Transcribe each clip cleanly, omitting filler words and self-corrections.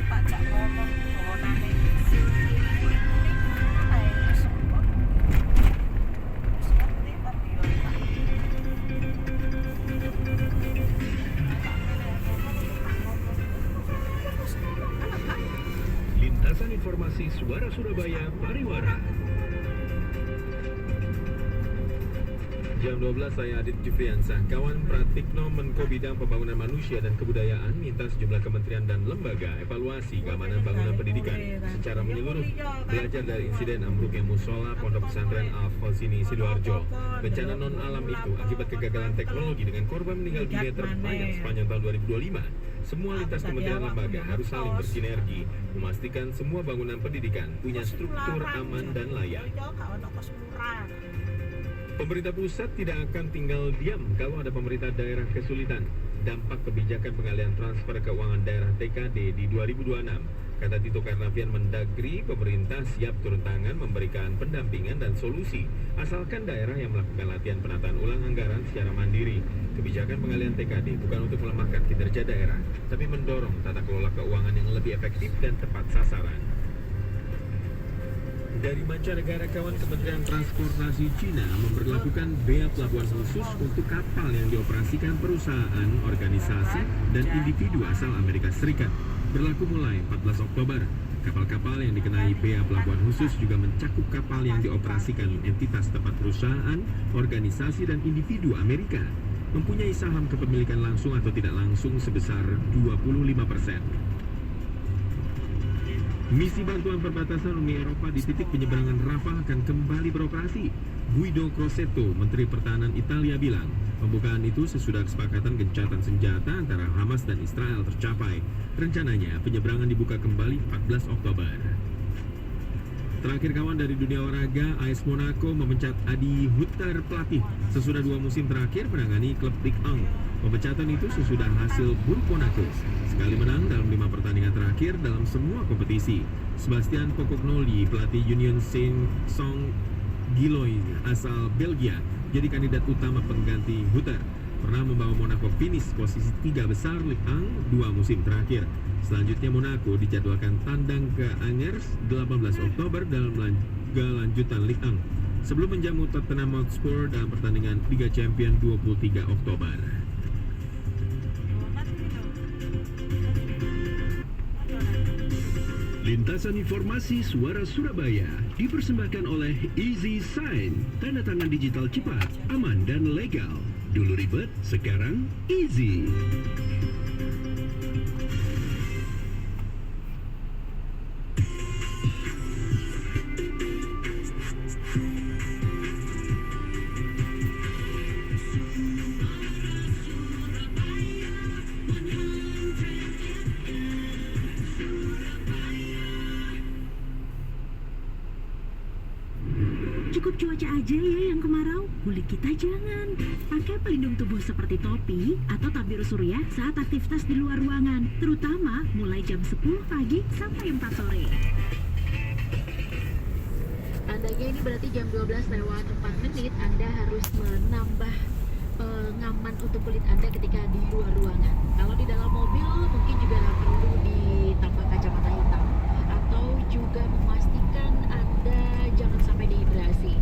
Pajak ngomong donane isi ae semua ngerti tapi yo Lintasan Informasi Suara Surabaya Pariwara. Jam 12 saya Adit Jufriansah. Kawan Pratikno Menko Bidang Pembangunan Manusia dan Kebudayaan minta sejumlah kementerian dan lembaga evaluasi keamanan bangunan pendidikan secara menyeluruh, belajar dari insiden ambruknya musola Pondok Pesantren Al-Fauzini Sidoarjo. Bencana non alam itu akibat kegagalan teknologi dengan korban meninggal dunia terbanyak sepanjang tahun 2025. Semua lintas kementerian lembaga harus saling bersinergi, memastikan semua bangunan pendidikan punya struktur aman dan layak. Pemerintah pusat tidak akan tinggal diam kalau ada pemerintah daerah kesulitan. Dampak kebijakan pengalihan transfer keuangan daerah TKD di 2026. Kata Tito Karnavian Mendagri, pemerintah siap turun tangan memberikan pendampingan dan solusi, asalkan daerah yang melakukan latihan penataan ulang anggaran secara mandiri. Kebijakan pengalihan TKD bukan untuk melemahkan kinerja daerah, tapi mendorong tata kelola keuangan yang lebih efektif dan tepat sasaran. Dari mancanegara, kawan Kementerian Transportasi Cina memberlakukan bea pelabuhan khusus untuk kapal yang dioperasikan perusahaan, organisasi, dan individu asal Amerika Serikat. Berlaku mulai 14 Oktober. Kapal-kapal yang dikenai bea pelabuhan khusus juga mencakup kapal yang dioperasikan entitas tempat perusahaan, organisasi, dan individu Amerika. Mempunyai saham kepemilikan langsung atau tidak langsung sebesar 25%. Misi bantuan perbatasan Uni Eropa di titik penyeberangan Rafah akan kembali beroperasi. Guido Crosetto, Menteri Pertahanan Italia bilang, pembukaan itu sesudah kesepakatan gencatan senjata antara Hamas dan Israel tercapai. Rencananya penyeberangan dibuka kembali 14 Oktober. Terakhir kawan dari dunia olahraga, AS Monaco memecat Adi Hutter pelatih sesudah 2 musim terakhir menangani klub Ligue 1. Pemecatan itu sesudah hasil buruk Monaco, sekali menang dalam 5 pertandingan terakhir dalam semua kompetisi. Sebastian Pocognoli, pelatih Union Saint-Song Gilloise asal Belgia, jadi kandidat utama pengganti Hutter. Pernah membawa Monaco finish posisi 3 besar Ligue 1 2 musim terakhir. Selanjutnya Monaco dijadwalkan tandang ke Angers 18 Oktober dalam laga lanjutan Ligue 1, sebelum menjamu Tottenham Hotspur dalam pertandingan Liga Champions 23 Oktober. Lintasan Informasi Suara Surabaya dipersembahkan oleh Easy Sign. Tanda tangan digital cepat, aman, dan legal. Dulu ribet, sekarang easy. Cukup cuaca aja ya yang kemarau, kulit kita jangan. Pakai pelindung tubuh seperti topi atau tabir surya saat aktivitas di luar ruangan, terutama mulai jam 10 pagi sampai 4 sore. Tandanya ini berarti jam 12 lewat 4 menit Anda harus menambah pengaman untuk kulit Anda ketika di luar ruangan. Kalau di dalam mobil mungkin juga perlu ditambah kacamata hitam, atau juga memastikan Anda jangan sampai dehidrasi.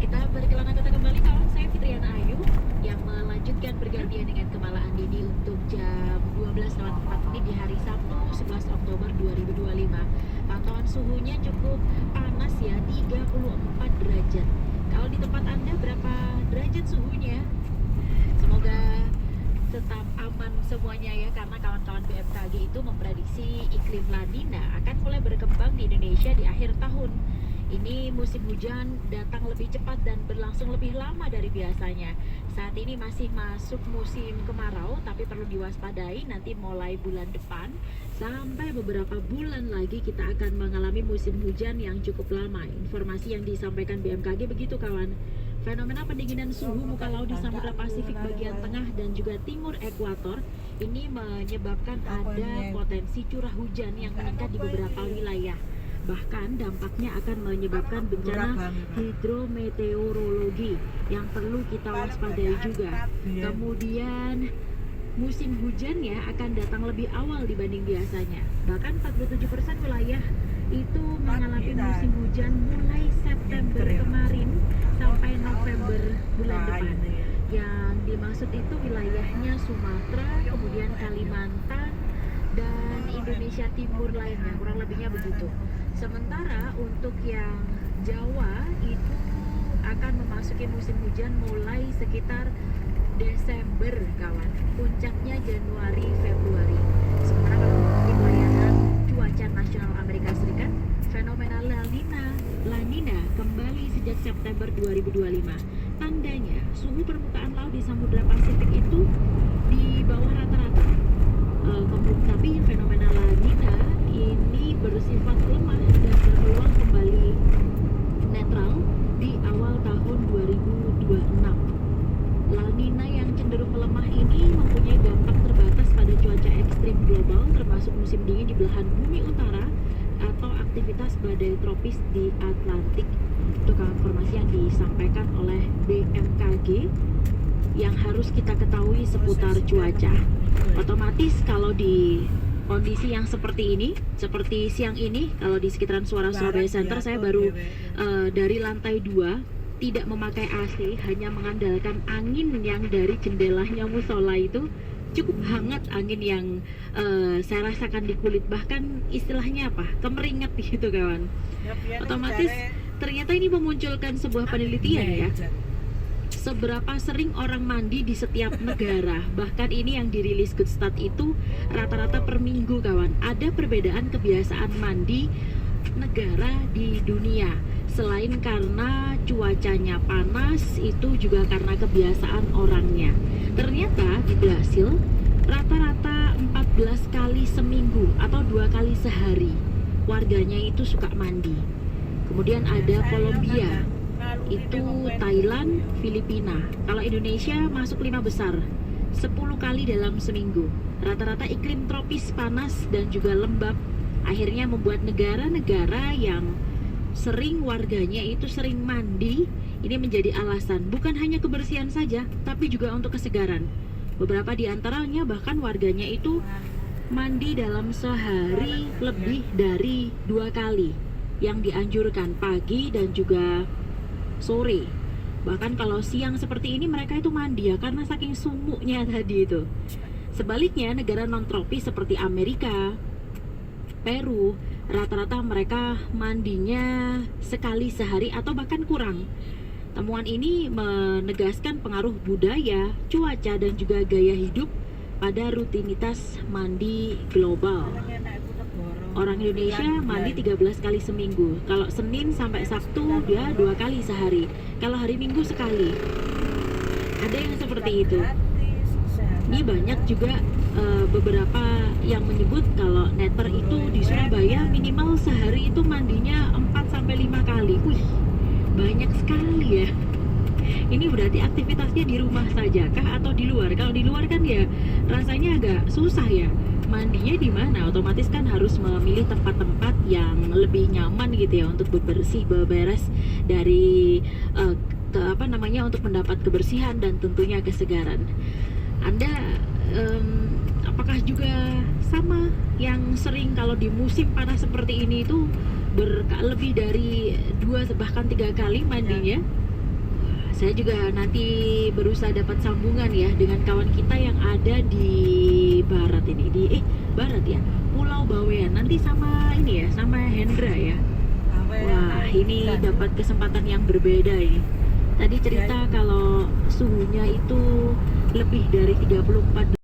Kita berkelana kata kembali kawan, saya Fitriana Ayu yang melanjutkan bergantian dengan Kemala Andini untuk jam 12 lewat 4 menit di hari Sabtu 11 Oktober 2025. Pantauan suhunya cukup panas ya, 34 derajat. Kalau di tempat Anda berapa derajat suhunya? Semoga tetap aman semuanya ya, karena kawan-kawan BMKG itu memprediksi iklim La Nina akan mulai berkembang di Indonesia di akhir tahun. Ini musim hujan datang lebih cepat dan berlangsung lebih lama dari biasanya. Saat ini masih masuk musim kemarau, tapi perlu diwaspadai nanti mulai bulan depan sampai beberapa bulan lagi kita akan mengalami musim hujan yang cukup lama. Informasi yang disampaikan BMKG begitu kawan. Fenomena pendinginan suhu muka laut di Samudra Pasifik bagian tengah dan juga timur ekuator ini menyebabkan ada potensi curah hujan yang meningkat di beberapa wilayah. Bahkan dampaknya akan menyebabkan bencana hidrometeorologi yang perlu kita waspadai juga. Kemudian musim hujannya akan datang lebih awal dibanding biasanya. Bahkan 47% wilayah itu mengalami musim hujan mulai September kemarin sampai November bulan depan. Yang dimaksud itu wilayahnya Sumatera, kemudian Kalimantan, dan Indonesia Timur lainnya, kurang lebihnya begitu. Sementara untuk yang Jawa itu akan memasuki musim hujan mulai sekitar Desember kawan, puncaknya Januari Februari. Sementara kalau mengikuti pelayanan cuaca nasional Amerika Serikat, fenomena La Nina kembali sejak September 2025. Tandanya suhu permukaan laut di Samudra Pasifik itu di bawah rata-rata. Tapi fenomena La Nina ini bersifat lemah dan berpeluang kembali netral di awal tahun 2026. La Nina yang cenderung melemah ini mempunyai dampak terbatas pada cuaca ekstrim global, termasuk musim dingin di belahan bumi utara atau aktivitas badai tropis di Atlantik. Itu informasi yang disampaikan oleh BMKG yang harus kita ketahui seputar cuaca. Otomatis kalau di kondisi yang seperti ini, seperti siang ini, kalau di sekitaran Suara Surabaya Center saya baru dari lantai 2 tidak memakai AC, hanya mengandalkan angin yang dari jendelanya musola itu cukup hangat, angin yang saya rasakan di kulit, bahkan istilahnya apa, kemeringat gitu kawan. Otomatis ternyata ini memunculkan sebuah penelitian ya, seberapa sering orang mandi di setiap negara. Bahkan ini yang dirilis Goodstat itu rata-rata per minggu kawan. Ada perbedaan kebiasaan mandi negara di dunia. Selain karena cuacanya panas, itu juga karena kebiasaan orangnya. Ternyata di Brasil rata-rata 14 kali seminggu atau 2 kali sehari warganya itu suka mandi. Kemudian ada Kolombia, itu Thailand, Filipina. Kalau Indonesia masuk 5 besar, 10 kali dalam seminggu. Rata-rata iklim tropis panas dan juga lembab akhirnya membuat negara-negara yang sering warganya itu sering mandi ini menjadi alasan. Bukan hanya kebersihan saja, tapi juga untuk kesegaran. Beberapa di antaranya bahkan warganya itu mandi dalam sehari lebih dari 2 kali, yang dianjurkan pagi dan juga sore. Bahkan kalau siang seperti ini mereka itu mandi ya, karena saking sumuknya tadi itu. Sebaliknya negara non tropis seperti Amerika, Peru, rata-rata mereka mandinya sekali sehari atau bahkan kurang. Temuan ini menegaskan pengaruh budaya, cuaca, dan juga gaya hidup pada rutinitas mandi global. Orang Indonesia mandi 13 kali seminggu. Kalau Senin sampai Sabtu dia 2 kali sehari. Kalau hari Minggu sekali. Ada yang seperti itu. Ini banyak juga beberapa yang menyebut kalau netter itu di Surabaya minimal sehari itu mandinya 4 sampai 5 kali. Wih, banyak sekali ya. Ini berarti aktivitasnya di rumah saja kah atau di luar? Kalau di luar kan ya rasanya agak susah ya. Mandinya di mana? Otomatis kan harus memilih tempat-tempat yang lebih nyaman gitu ya untuk bebersih, beberes dari untuk mendapat kebersihan dan tentunya kesegaran. Anda apakah juga sama yang sering kalau di musim panas seperti ini itu lebih dari 2 bahkan 3 kali mandinya? Saya juga nanti berusaha dapat sambungan ya dengan kawan kita yang ada di barat ini, di barat ya, Pulau Bawean, nanti sama ini ya, sama Hendra ya. Wah, ini dapat kesempatan yang berbeda ini. Tadi cerita kalau suhunya itu lebih dari 34